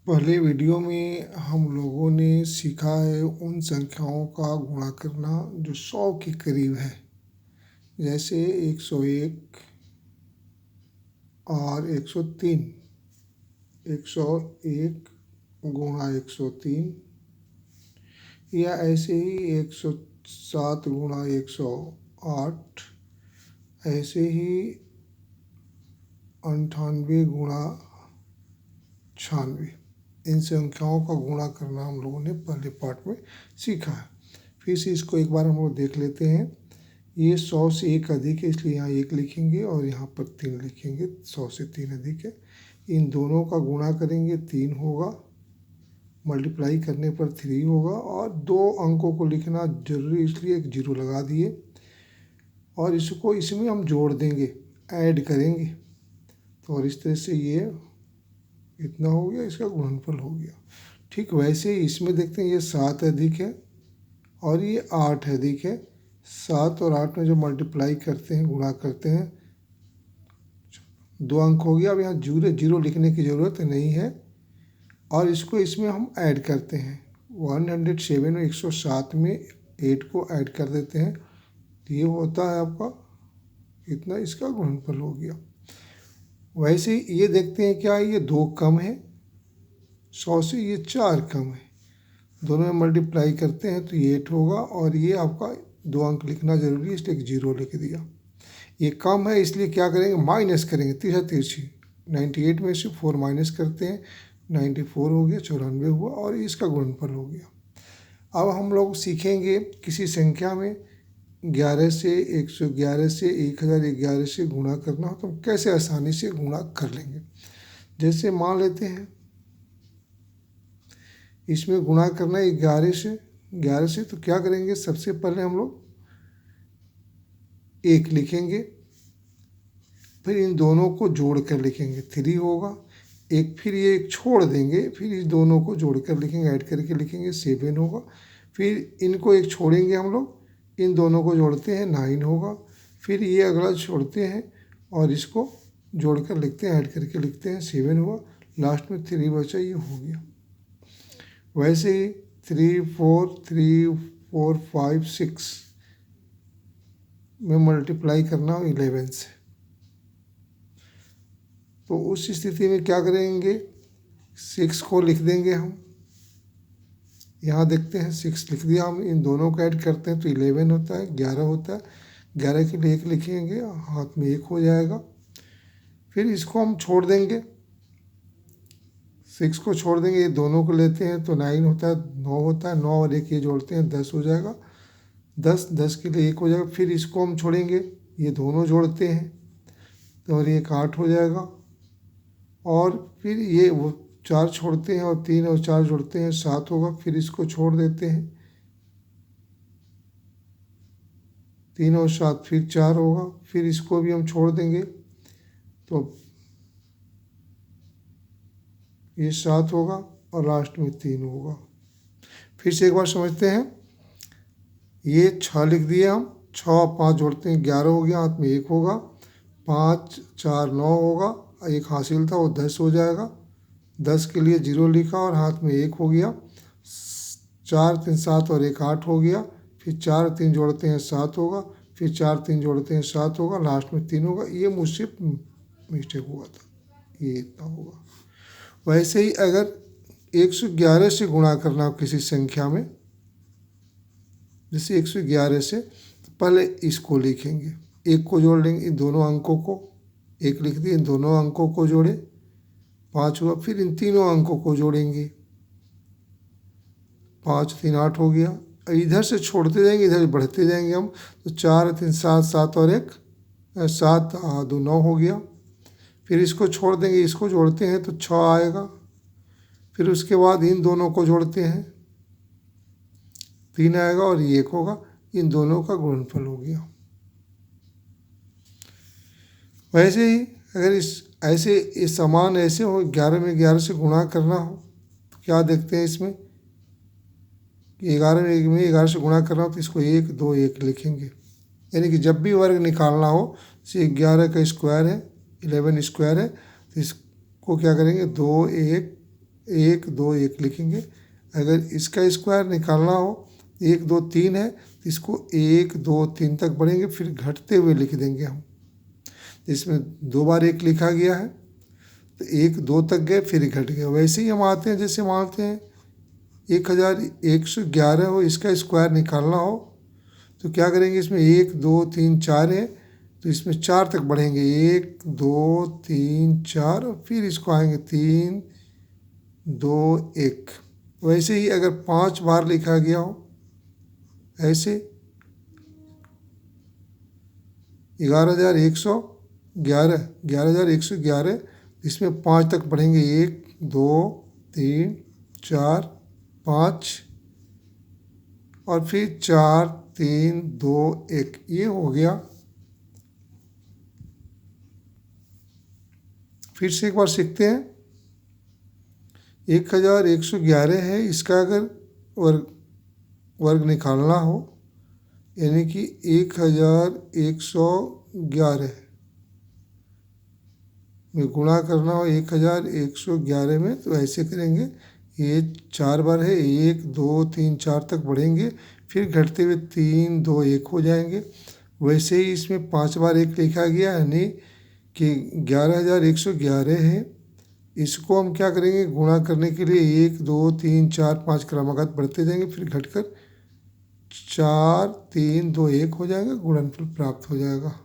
पहले वीडियो में हम लोगों ने सीखा है उन संख्याओं का गुणा करना जो 100 के करीब है, जैसे 101 और 103। 101 गुणा 103, या ऐसे ही 107 गुणा 108, ऐसे ही 98 गुणा 96। इन संख्याओं का गुणा करना हम लोगों ने पहले पार्ट में सीखा है। फिर से इसको एक बार हम लोग देख लेते हैं। ये 100 से 1 अधिक है, इसलिए यहाँ 1 लिखेंगे और यहाँ पर 3 लिखेंगे। 100 से 3 अधिक है, इन दोनों का गुणा करेंगे 3 होगा, मल्टीप्लाई करने पर 3 होगा, और 2 अंकों को लिखना जरूरी इसलिए एक 0 लगा दिए, और इसको इसमें हम जोड़ देंगे, ऐड करेंगे। तो और इस तरह से ये इतना हो गया, इसका गुणनफल हो गया। ठीक वैसे ही इसमें देखते हैं, ये 7 अधिक है और ये 8 अधिक है। 7 और 8 में जो मल्टीप्लाई करते हैं, गुणा करते हैं, 2 अंक हो गया। अब यहाँ 0 लिखने की ज़रूरत नहीं है, और इसको इसमें हम ऐड करते हैं। 107 में 107 में 8 को ऐड कर देते हैं, तो ये होता है आपका इतना, इसका गुणनफल हो गया। वैसे ही ये देखते हैं क्या ये 2 कम है 100 से, ये 4 कम है, दोनों में मल्टीप्लाई करते हैं तो ये 8 होगा, और ये आपका 2 अंक लिखना जरूरी है इसलिए 0 लिख दिया। ये कम है इसलिए क्या करेंगे, माइनस करेंगे, तिरछी 98 में से 4 माइनस करते हैं, 94 हो गया, 94 हुआ, और इसका गुणनफल हो गया। अब हम लोग सीखेंगे किसी संख्या में 11 से 111 से 1011 से गुणा करना हो तो हम कैसे आसानी से गुणा कर लेंगे। जैसे मान लेते हैं इसमें गुणा करना है 11 से, तो क्या करेंगे, सबसे पहले हम लोग 1 लिखेंगे, फिर इन दोनों को जोड़ कर लिखेंगे, 3 होगा। एक फिर ये एक छोड़ देंगे, फिर इस दोनों को जोड़ कर लिखेंगे, ऐड करके लिखेंगे, 7 होगा। फिर इनको एक छोड़ेंगे हम लोग, इन दोनों को जोड़ते हैं, 9 होगा। फिर ये अगला छोड़ते हैं और इसको जोड़कर लिखते हैं, ऐड करके लिखते हैं, 7 हुआ। लास्ट में 3 बचा, ये हो गया। वैसे ही 3 4 5 6 में मल्टीप्लाई करना हो 11 से, तो उस स्थिति में क्या करेंगे, 6 को लिख देंगे हम। यहाँ देखते हैं 6 लिख दिया हम, इन दोनों को ऐड करते हैं तो 11 होता है, 11 होता है। 11 के लिए 1 लिखेंगे, हाथ में 1 हो जाएगा। फिर इसको हम छोड़ देंगे, 6 को छोड़ देंगे, ये दोनों को लेते हैं तो 9 होता है, 9 होता है। 9 और 1 ये जोड़ते हैं, 10 हो जाएगा। 10 के लिए 1 हो जाएगा। फिर इसको हम छोड़ेंगे, ये दोनों जोड़ते हैं तो और 1 8 हो जाएगा। और फिर ये वो 4 छोड़ते हैं और 3 और 4 जोड़ते हैं, 7 होगा। फिर इसको छोड़ देते हैं, 3 और 7 फिर 4 होगा। फिर इसको भी हम छोड़ देंगे तो ये 7 होगा, और लास्ट में 3 होगा। फिर से एक बार समझते हैं, ये 6 लिख दिए हम, 6 और 5 जोड़ते हैं, 11 हो गया, हाथ में 1 होगा। 5 4 9 होगा, 1 हासिल था वो 10 हो जाएगा। 10 के लिए 0 लिखा और हाथ में 1 हो गया। 4 3 7 और 1 8 हो गया। फिर 4 3 जोड़ते हैं, 7 होगा। फिर 4 3 जोड़ते हैं, 7 होगा। लास्ट में 3 होगा। ये मुझसे मिस्टेक हुआ था, ये इतना होगा। वैसे ही अगर 111 से गुणा करना हो किसी संख्या में, जैसे 111 से, तो पहले इसको लिखेंगे, 1 को जोड़ लेंगे, इन दोनों अंकों को, 1 लिख दिए, इन दोनों अंकों को जोड़े, 5 हुआ। फिर इन तीनों अंकों को जोड़ेंगे, 5 3 8 हो गया। इधर से छोड़ते जाएंगे, इधर बढ़ते जाएंगे हम, तो 4 3 7 7 और 1 7 2 9 हो गया। फिर इसको छोड़ देंगे, इसको जोड़ते हैं तो 6 आएगा। फिर उसके बाद इन दोनों को जोड़ते हैं, 3 आएगा और ये 1 होगा। इन दोनों का गुणनफल हो गया। वैसे ही अगर इस समान ऐसे हो, 11 में 11 से गुणा करना हो, तो क्या देखते हैं इसमें कि 11 में 11 से गुणा करना हो तो इसको 1 2 1 लिखेंगे। यानी कि जब भी वर्ग निकालना हो, जैसे 11 का स्क्वायर है, 11 स्क्वायर है, तो इसको क्या करेंगे, 2 1 1 2 1 लिखेंगे। अगर इसका स्क्वायर निकालना हो, 1 2 3 है तो इसको 1 2 3 तक बढ़ेंगे, फिर घटते हुए लिख देंगे हम। इसमें 2 बार 1 लिखा गया है तो 1 2 तक गए फिर घट गया। वैसे ही हम आते हैं, जैसे मानते हैं 1111 हो, इसका स्क्वायर निकालना हो तो क्या करेंगे, इसमें 1 2 3 4 है तो इसमें 4 तक बढ़ेंगे, 1 2 3 4 और फिर इसको आएंगे 3 2 1। वैसे ही अगर 5 बार लिखा गया हो ऐसे 11,111 इसमें 5 तक बढ़ेंगे, 1 2 3 4 5 और फिर 4 3 2 1, ये हो गया। फिर से एक बार सीखते हैं। 1111 है, इसका अगर वर्ग निकालना हो यानी कि 1111 में गुणा करना हो 1111 में तो ऐसे करेंगे, ये 4 बार है, 1 2 3 4 तक बढ़ेंगे, फिर घटते हुए 3 2 1 हो जाएंगे। वैसे ही इसमें 5 बार 1 लिखा गया यानी कि 11,111 है। इसको हम क्या करेंगे, गुणा करने के लिए 1 2 3 4 5 क्रमागत बढ़ते जाएंगे, फिर घटकर 4 3 2 1 हो जाएगा, गुणनफल प्राप्त हो जाएगा।